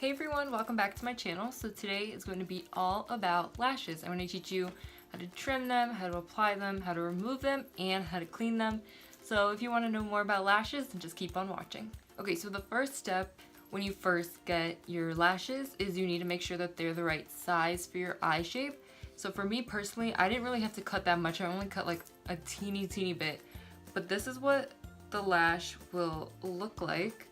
Hey everyone, welcome back to my channel. So today is going to be all about lashes. I'm going to teach you how to trim them, how to apply them, how to remove them, and how to clean them. So if you want to know more about lashes, then just keep on watching. Okay, so the first step when you first get your lashes is you need to make sure that they're the right size for your eye shape. So for me personally, I didn't really have to cut that much. I only cut like a teeny bit. But this is what the lash will look like.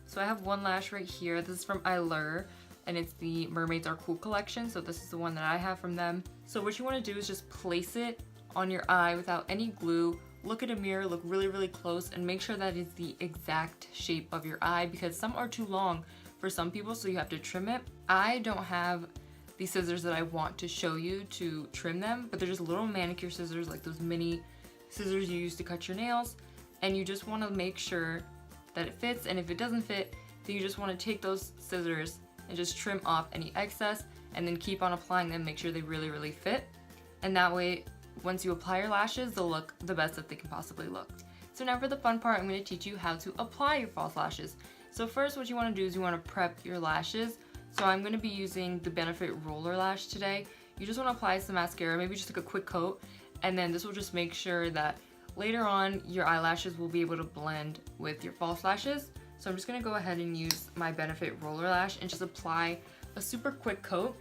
So I have one lash right here. This is from Eyeshadow, and it's the Mermaids Are Cool collection. So this is the one that I have from them. So what you want to do is just place it on your eye without any glue. Look at a mirror, look really close, and make sure that it's the exact shape of your eye, because some are too long for some people, so you have to trim it. I don't have the scissors that I want to show you to trim them, but they're just little manicure scissors, like those mini scissors you use to cut your nails, and you just want to make sure that it fits, and if it doesn't fit, then you just want to take those scissors and just trim off any excess, and then keep on applying them, make sure they really fit, and that way once you apply your lashes, they'll look the best that they can possibly look. So now for the fun part, I'm going to teach you how to apply your false lashes. So first what you want to do is you want to prep your lashes. So I'm going to be using the Benefit Roller Lash today. You just want to apply some mascara, maybe just like a quick coat, and then this will just make sure that later on your eyelashes will be able to blend with your false lashes. So I'm just going to go ahead and use my Benefit Roller Lash and just apply a super quick coat.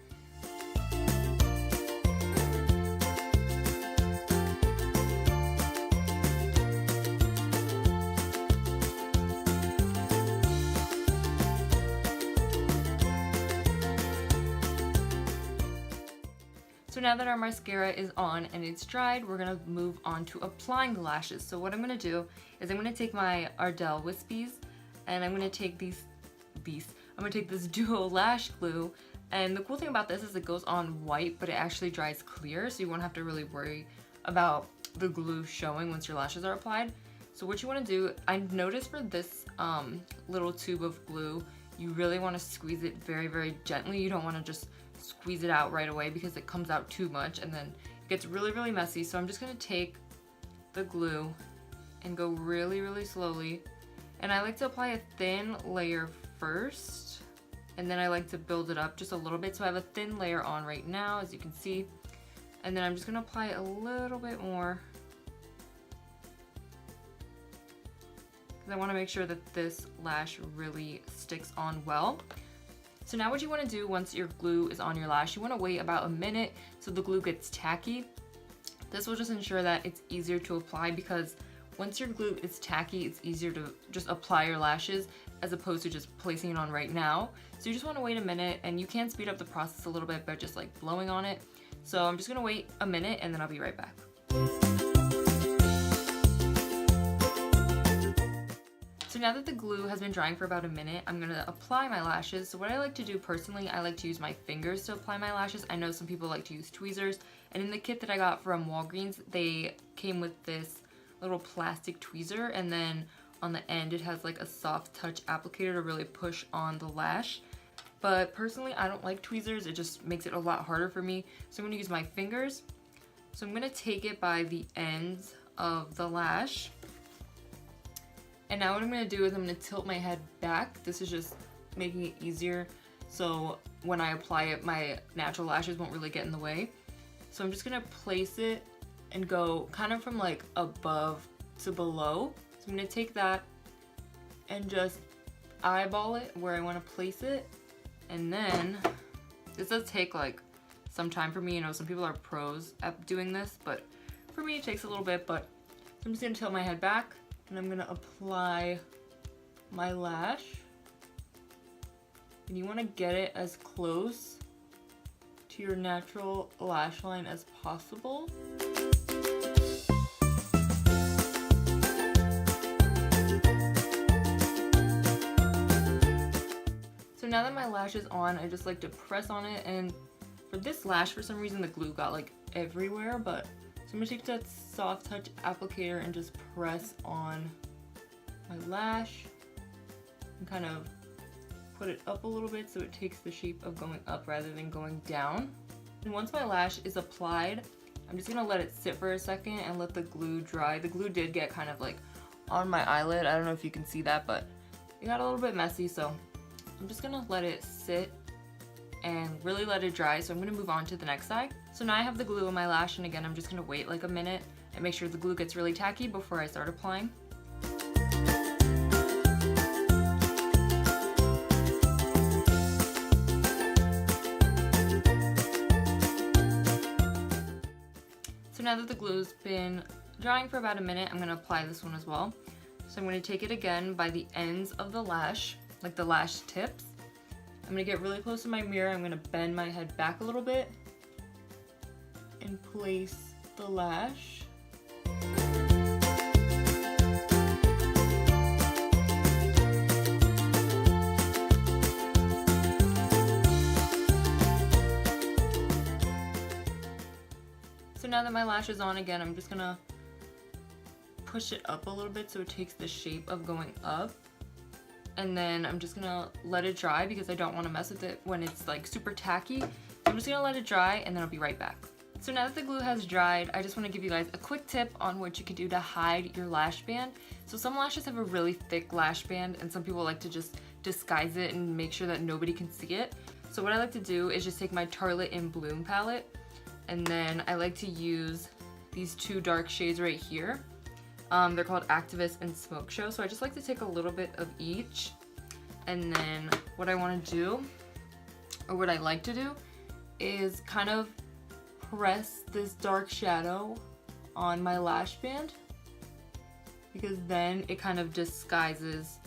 So now that our mascara is on and it's dried, we're gonna move on to applying the lashes. So what I'm gonna do is I'm gonna take my Ardell Wispies, and I'm gonna take I'm gonna take this duo lash glue. And the cool thing about this is it goes on white, but it actually dries clear, so you won't have to really worry about the glue showing once your lashes are applied. So what you wanna do, I noticed for this little tube of glue, you really wanna squeeze it very gently. You don't wanna just squeeze it out right away because it comes out too much and then it gets really messy. So I'm just gonna take the glue and go really slowly, and I like to apply a thin layer first, and then I like to build it up just a little bit. So I have a thin layer on right now, as you can see, and then I'm just gonna apply a little bit more because I want to make sure that this lash really sticks on well. So now what you want to do once your glue is on your lash, you want to wait about a minute so the glue gets tacky. This will just ensure that it's easier to apply, because once your glue is tacky, it's easier to just apply your lashes as opposed to just placing it on right now. So you just want to wait a minute, and you can speed up the process a little bit by just like blowing on it. So I'm just going to wait a minute and then I'll be right back. So now that the glue has been drying for about a minute, I'm gonna apply my lashes. So what I like to do personally, I like to use my fingers to apply my lashes. I know some people like to use tweezers, and in the kit that I got from Walgreens, they came with this little plastic tweezer, and then on the end it has like a soft touch applicator to really push on the lash. But personally, I don't like tweezers. It just makes it a lot harder for me. So I'm gonna use my fingers. So I'm gonna take it by the ends of the lash. And now what I'm going to do is I'm going to tilt my head back. This is just making it easier, so when I apply it, my natural lashes won't really get in the way. So I'm just going to place it and go kind of from like above to below. So I'm going to take that and just eyeball it where I want to place it. And then this does take like some time for me. You know, some people are pros at doing this, but for me it takes a little bit. But I'm just going to tilt my head back, and I'm gonna apply my lash, and you want to get it as close to your natural lash line as possible. So now that my lash is on, I just like to press on it, and for this lash, for some reason the glue got like everywhere, but so I'm going to take that soft touch applicator and just press on my lash and kind of put it up a little bit so it takes the shape of going up rather than going down. And once my lash is applied, I'm just going to let it sit for a second and let the glue dry. The glue did get kind of like on my eyelid. I don't know if you can see that, but it got a little bit messy, so I'm just gonna let it sit and really let it dry. So I'm gonna move on to the next side. So now I have the glue on my lash, and again, I'm just gonna wait like a minute and make sure the glue gets really tacky before I start applying. So now that the glue's been drying for about a minute, I'm gonna apply this one as well. So I'm gonna take it again by the ends of the lash, like the lash tips. I'm gonna get really close to my mirror. I'm gonna bend my head back a little bit and place the lash. So now that my lash is on again, I'm just gonna push it up a little bit so it takes the shape of going up. And then I'm just gonna let it dry because I don't wanna mess with it when it's like super tacky. So I'm just gonna let it dry and then I'll be right back. So now that the glue has dried, I just wanna give you guys a quick tip on what you can do to hide your lash band. So some lashes have a really thick lash band and some people like to just disguise it and make sure that nobody can see it. So what I like to do is just take my Tartelette in Bloom palette, and then I like to use these two dark shades right here. They're called Activist and Smoke Show. So I just like to take a little bit of each, and then what I want to do, or what I like to do, is kind of press this dark shadow on my lash band, because then it kind of disguises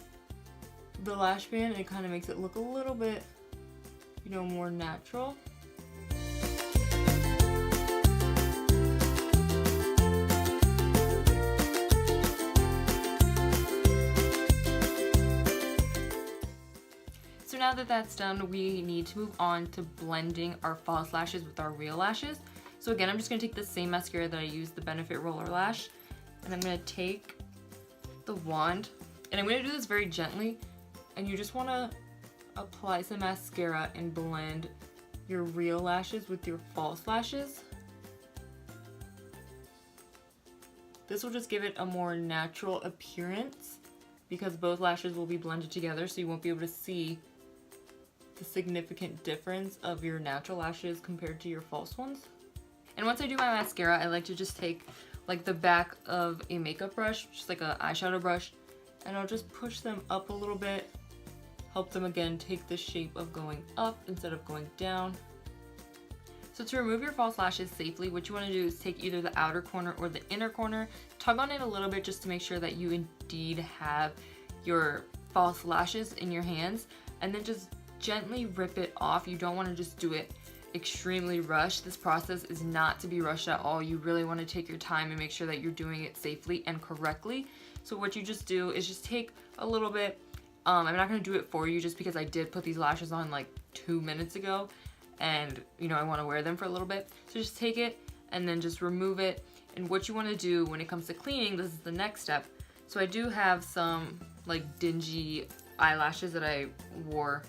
the lash band and it kind of makes it look a little bit, you know, more natural. So now that that's done, we need to move on to blending our false lashes with our real lashes. So again, I'm just gonna take the same mascara that I used, the Benefit Roller Lash, and I'm gonna take the wand, and I'm gonna do this very gently, and you just wanna apply some mascara and blend your real lashes with your false lashes. This will just give it a more natural appearance because both lashes will be blended together, so you won't be able to see the significant difference of your natural lashes compared to your false ones. And once I do my mascara, I like to just take like the back of a makeup brush, just like an eyeshadow brush, and I'll just push them up a little bit, help them again take the shape of going up instead of going down. So to remove your false lashes safely, what you want to do is take either the outer corner or the inner corner, tug on it a little bit just to make sure that you indeed have your false lashes in your hands, and then just gently rip it off. You don't want to just do it extremely rushed. This process is not to be rushed at all. You really want to take your time and make sure that you're doing it safely and correctly. So what you just do is just take a little bit. I'm not going to do it for you just because I did put these lashes on like 2 minutes ago, and you know I want to wear them for a little bit. So just take it and then just remove it. And what you want to do when it comes to cleaning, this is the next step. So I do have some like dingy eyelashes that I wore,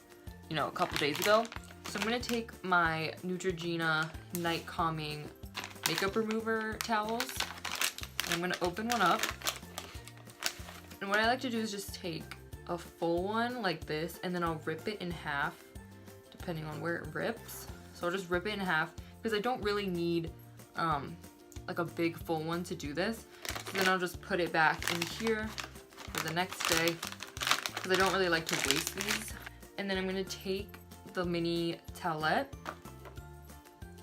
you know, a couple days ago. So I'm going to take my Neutrogena Night Calming Makeup Remover towels, and I'm going to open one up. And what I like to do is just take a full one like this, and then I'll rip it in half depending on where it rips. So I'll just rip it in half because I don't really need like a big full one to do this. So then I'll just put it back in here for the next day because I don't really like to waste these. And then I'm going to take the mini towelette.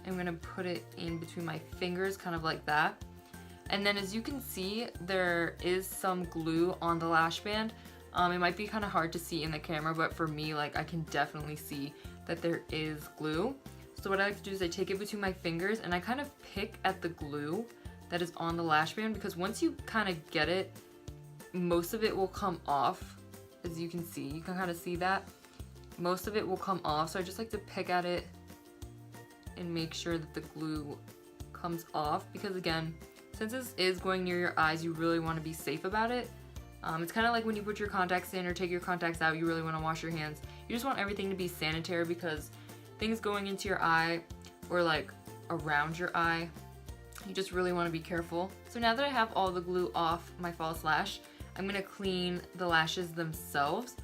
I'm going to put it in between my fingers, kind of like that. And then as you can see, there is some glue on the lash band. It might be kind of hard to see in the camera, but for me, like, I can definitely see that there is glue. So what I like to do is I take it between my fingers and I kind of pick at the glue that is on the lash band, because once you kind of get it, most of it will come off. As you can see, you can kind of see that. Most of it will come off, so I just like to pick at it and make sure that the glue comes off, because again, since this is going near your eyes, you really want to be safe about it. It's kind of like when you put your contacts in or take your contacts out, you really want to wash your hands. You just want everything to be sanitary, because things going into your eye or like around your eye, you just really want to be careful. So now that I have all the glue off my false lash, I'm going to clean the lashes themselves.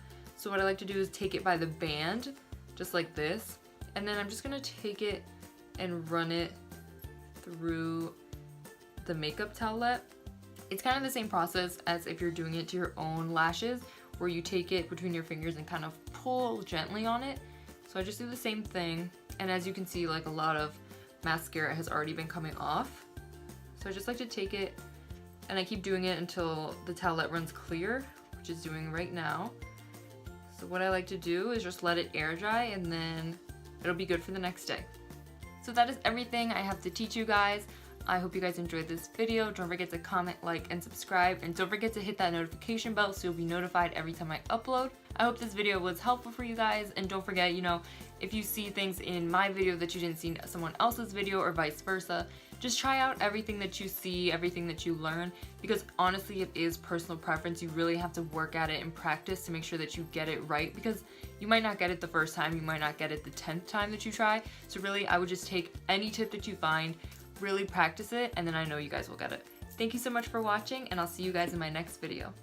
So what I like to do is take it by the band, just like this, and then I'm just gonna take it and run it through the makeup towelette. It's kind of the same process as if you're doing it to your own lashes, where you take it between your fingers and kind of pull gently on it. So I just do the same thing, and as you can see, like a lot of mascara has already been coming off. So I just like to take it and I keep doing it until the towelette runs clear, which is doing right now. So what I like to do is just let it air dry and then it'll be good for the next day. So that is everything I have to teach you guys. I hope you guys enjoyed this video. Don't forget to comment, like, and subscribe, and don't forget to hit that notification bell so you'll be notified every time I upload. I hope this video was helpful for you guys, and don't forget, you know, if you see things in my video that you didn't see in someone else's video or vice versa, just try out everything that you see, everything that you learn, because honestly it is personal preference. You really have to work at it and practice to make sure that you get it right, because you might not get it the first time, you might not get it the 10th time that you try. So really, I would just take any tip that you find, really practice it, and then I know you guys will get it. Thank you so much for watching, and I'll see you guys in my next video.